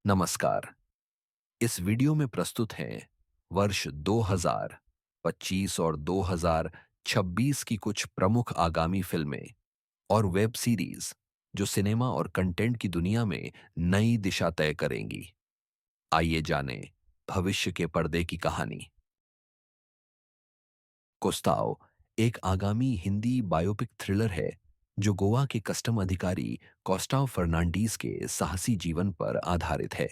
नमस्कार। इस वीडियो में प्रस्तुत हैं वर्ष 2025 और 2026 की कुछ प्रमुख आगामी फिल्में और वेब सीरीज जो सिनेमा और कंटेंट की दुनिया में नई दिशा तय करेंगी। आइए जानें भविष्य के पर्दे की कहानी। कोस्ताओ एक आगामी हिंदी बायोपिक थ्रिलर है जो गोवा के कस्टम अधिकारी कोस्टाव फर्नांडीज के साहसी जीवन पर आधारित है।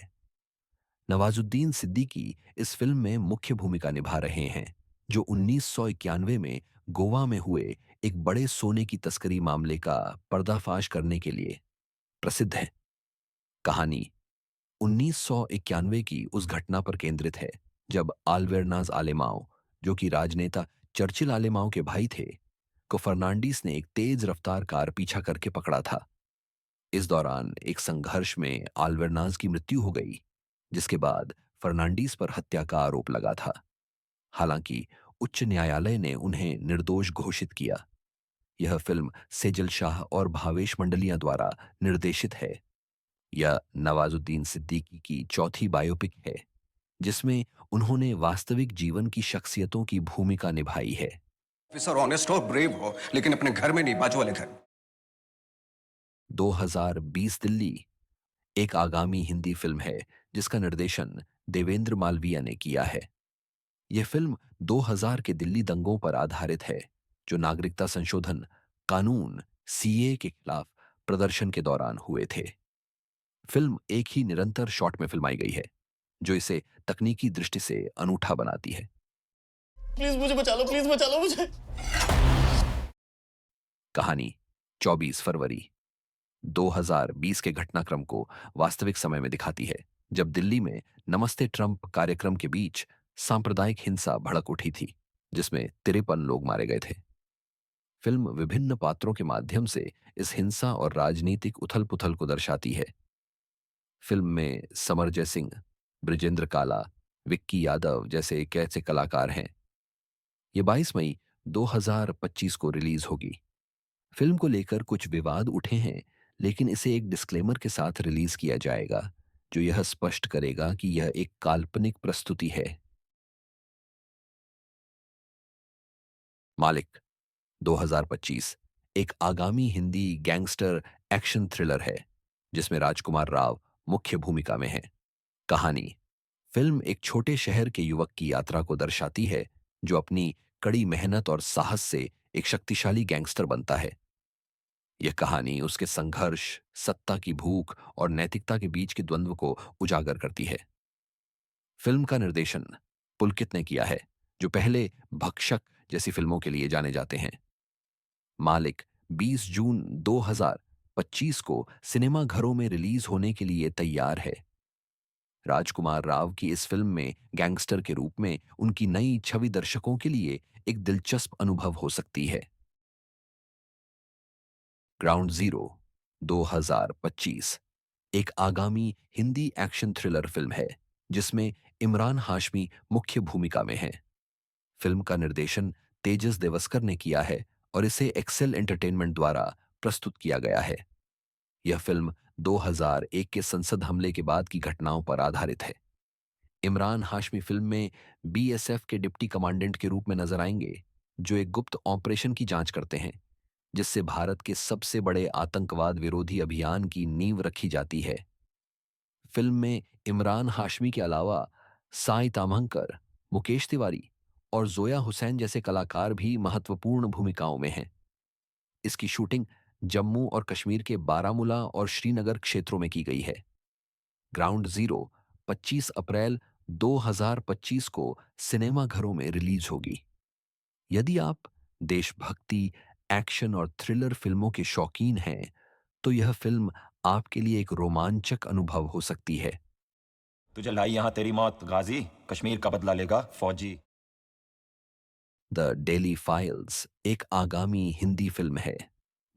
नवाजुद्दीन सिद्दीकी इस फिल्म में मुख्य भूमिका निभा रहे हैं, जो 1991 में गोवा में हुए एक बड़े सोने की तस्करी मामले का पर्दाफाश करने के लिए प्रसिद्ध है। कहानी 1991 की उस घटना पर केंद्रित है जब आल्वेर्नाज आलेमाओ, जो कि राजनेता चर्चिल आलेमाओ के भाई थे, को फर्नांडीस ने एक तेज रफ्तार कार पीछा करके पकड़ा था। इस दौरान एक संघर्ष में आल्वेर्नाज की मृत्यु हो गई, जिसके बाद फर्नांडीस पर हत्या का आरोप लगा था। हालांकि उच्च न्यायालय ने उन्हें निर्दोष घोषित किया। यह फिल्म सेजल शाह और भावेश मंडलिया द्वारा निर्देशित है। यह नवाजुद्दीन सिद्दीकी की चौथी बायोपिक है, जिसमें उन्होंने वास्तविक जीवन की शख्सियतों की भूमिका निभाई है। ऑफिसर ऑनेस्ट हो, ब्रेव हो, लेकिन अपने घर में नहीं, बाजू वाले घर में। 2020 दिल्ली एक आगामी हिंदी फिल्म है जिसका निर्देशन देवेंद्र मालविया ने किया है। यह फिल्म 2000 के दिल्ली दंगों पर आधारित है, जो नागरिकता संशोधन कानून सीए के खिलाफ प्रदर्शन के दौरान हुए थे। फिल्म एक ही निरंतर शॉट में फिल्माई गई है, जो इसे तकनीकी दृष्टि से अनूठा बनाती है। प्लीज मुझे बचा लो, प्लीज बचा लो मुझे। कहानी 24 फरवरी 2020 के घटनाक्रम को वास्तविक समय में दिखाती है, जब दिल्ली में नमस्ते ट्रंप कार्यक्रम के बीच सांप्रदायिक हिंसा भड़क उठी थी, जिसमें 53 लोग मारे गए थे। फिल्म विभिन्न पात्रों के माध्यम से इस हिंसा और राजनीतिक उथल-पुथल को दर्शाती है। फिल्म में समरजय सिंह, ब्रिजेंद्र काला, विक्की यादव जैसे कैसे कलाकार हैं। ये 22 मई 2025 को रिलीज होगी। फिल्म को लेकर कुछ विवाद उठे हैं, लेकिन इसे एक डिस्क्लेमर के साथ रिलीज किया जाएगा, जो यह स्पष्ट करेगा कि यह एक काल्पनिक प्रस्तुति है। मालिक 2025 एक आगामी हिंदी गैंगस्टर एक्शन थ्रिलर है, जिसमें राजकुमार राव मुख्य भूमिका में है। कहानी फिल्म एक छोटे शहर के युवक की यात्रा को दर्शाती है, जो अपनी कड़ी मेहनत और साहस से एक शक्तिशाली गैंगस्टर बनता है। यह कहानी उसके संघर्ष, सत्ता की भूख और नैतिकता के बीच के द्वंद्व को उजागर करती है। फिल्म का निर्देशन पुलकित ने किया है, जो पहले भक्षक जैसी फिल्मों के लिए जाने जाते हैं। मालिक 20 जून 2025 को सिनेमाघरों में रिलीज होने के लिए तैयार है। राजकुमार राव की इस फिल्म में गैंगस्टर के रूप में उनकी नई छवि दर्शकों के लिए एक दिलचस्प अनुभव हो सकती है। ग्राउंड जीरो 2025 एक आगामी हिंदी एक्शन थ्रिलर फिल्म है, जिसमें इमरान हाशमी मुख्य भूमिका में है। फिल्म का निर्देशन तेजस देवस्कर ने किया है और इसे एक्सेल एंटरटेनमेंट द्वारा प्रस्तुत किया गया है। यह फिल्म 2001 के संसद हमले के बाद की घटनाओं पर आधारित है। इमरान हाशमी फिल्म में बीएसएफ के डिप्टी कमांडेंट के रूप में नजर आएंगे, जो एक गुप्त ऑपरेशन की जांच करते हैं, जिससे भारत के सबसे बड़े आतंकवाद विरोधी अभियान की नींव रखी जाती है। फिल्म में इमरान हाशमी के अलावा साई ताम्हंकर, मुकेश तिवारी और जोया हुसैन जैसे कलाकार भी महत्वपूर्ण भूमिकाओं में हैं। इसकी शूटिंग जम्मू और कश्मीर के बारामूला और श्रीनगर क्षेत्रों में की गई है। ग्राउंड जीरो 25 अप्रैल 2025 को सिनेमाघरों में रिलीज होगी। यदि आप देशभक्ति, एक्शन और थ्रिलर फिल्मों के शौकीन हैं, तो यह फिल्म आपके लिए एक रोमांचक अनुभव हो सकती है। तुझे लाई यहाँ तेरी मौत गाजी, कश्मीर का बदला लेगा फौजी। द डेली फाइल्स एक आगामी हिंदी फिल्म है,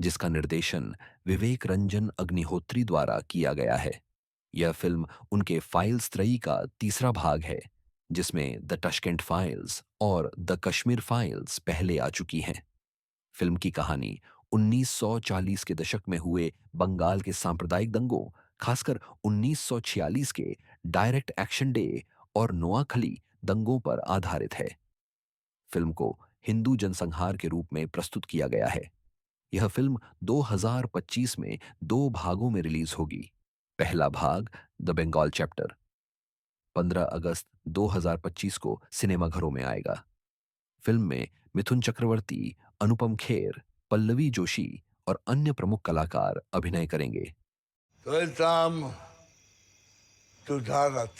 जिसका निर्देशन विवेक रंजन अग्निहोत्री द्वारा किया गया है। यह फिल्म उनके फाइल्स त्रयी का तीसरा भाग है, जिसमें द टशकेंट फाइल्स और द कश्मीर फाइल्स पहले आ चुकी हैं। फिल्म की कहानी 1940 के दशक में हुए बंगाल के सांप्रदायिक दंगों, खासकर 1946 के डायरेक्ट एक्शन डे और नोआखली दंगों पर आधारित है। फिल्म को हिंदू जनसंहार के रूप में प्रस्तुत किया गया है। यह फिल्म 2025 में दो भागों में रिलीज होगी। पहला भाग द बंगाल चैप्टर 15 अगस्त 2025 को सिनेमाघरों में आएगा। फिल्म में मिथुन चक्रवर्ती, अनुपम खेर, पल्लवी जोशी और अन्य प्रमुख कलाकार अभिनय करेंगे। Welcome to Bharat.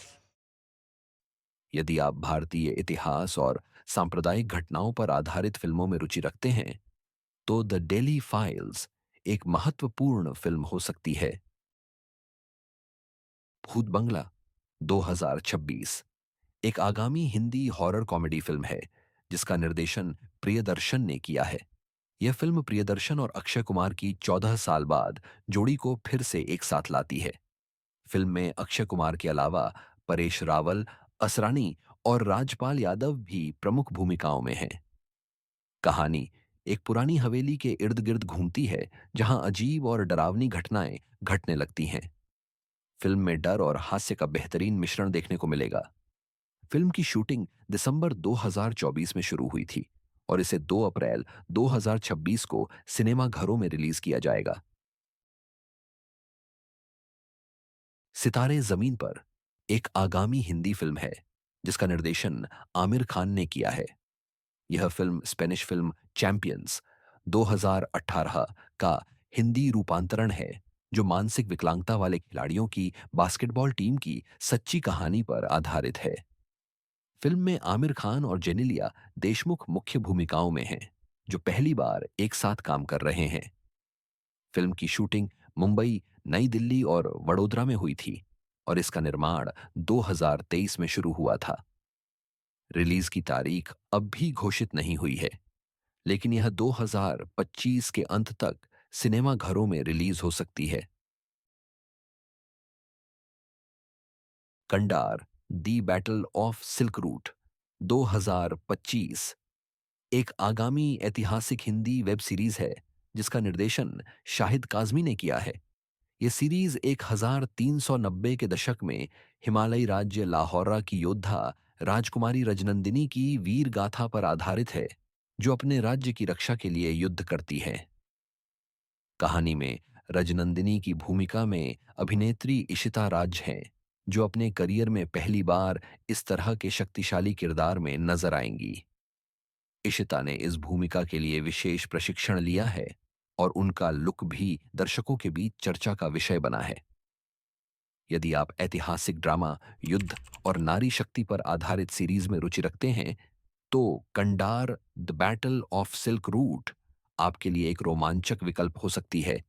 यदि आप भारतीय इतिहास और सांप्रदायिक घटनाओं पर आधारित फिल्मों में रुचि रखते हैं, तो द डेली फाइल्स एक महत्वपूर्ण फिल्म हो सकती है। भूत बंगला 2026 एक आगामी हिंदी हॉरर कॉमेडी फिल्म है जिसका निर्देशन प्रियदर्शन ने किया है। यह फिल्म प्रियदर्शन और अक्षय कुमार की 14 साल बाद जोड़ी को फिर से एक साथ लाती है। फिल्म में अक्षय कुमार के अलावा परेश रावल, असरानी और राजपाल यादव भी प्रमुख भूमिकाओं में हैं। कहानी एक पुरानी हवेली के इर्द गिर्द घूमती है जहां अजीब और डरावनी घटनाएं घटने लगती हैं। फिल्म में डर और हास्य का बेहतरीन मिश्रण देखने को मिलेगा। फिल्म की शूटिंग दिसंबर 2024 में शुरू हुई थी और इसे 2 अप्रैल 2026 को सिनेमाघरों में रिलीज किया जाएगा। सितारे जमीन पर एक आगामी हिंदी फिल्म है जिसका निर्देशन आमिर खान ने किया है। यह फिल्म स्पेनिश फिल्म चैंपियंस 2018 का हिंदी रूपांतरण है जो मानसिक विकलांगता वाले खिलाड़ियों की बास्केटबॉल टीम की सच्ची कहानी पर आधारित है। फिल्म में आमिर खान और जेनेलिया देशमुख मुख्य भूमिकाओं में हैं, जो पहली बार एक साथ काम कर रहे हैं। फिल्म की शूटिंग मुंबई, नई दिल्ली और वडोदरा में हुई थी और इसका निर्माण 2023 में शुरू हुआ था। रिलीज की तारीख अब भी घोषित नहीं हुई है, लेकिन यह 2025 के अंत तक सिनेमाघरों में रिलीज हो सकती है। कंडार दी बैटल ऑफ सिल्क रूट 2025 एक आगामी ऐतिहासिक हिंदी वेब सीरीज है जिसका निर्देशन शाहिद काजमी ने किया है। यह सीरीज 1390 के दशक में हिमालयी राज्य लाहौरा की योद्धा राजकुमारी रजनंदिनी की वीर गाथा पर आधारित है, जो अपने राज्य की रक्षा के लिए युद्ध करती है। कहानी में रजनंदिनी की भूमिका में अभिनेत्री इशिता राज हैं, जो अपने करियर में पहली बार इस तरह के शक्तिशाली किरदार में नजर आएंगी। इशिता ने इस भूमिका के लिए विशेष प्रशिक्षण लिया है और उनका लुक भी दर्शकों के बीच चर्चा का विषय बना है। यदि आप ऐतिहासिक ड्रामा, युद्ध और नारी शक्ति पर आधारित सीरीज में रुचि रखते हैं, तो कंडार the battle of silk route आपके लिए एक रोमांचक विकल्प हो सकती है।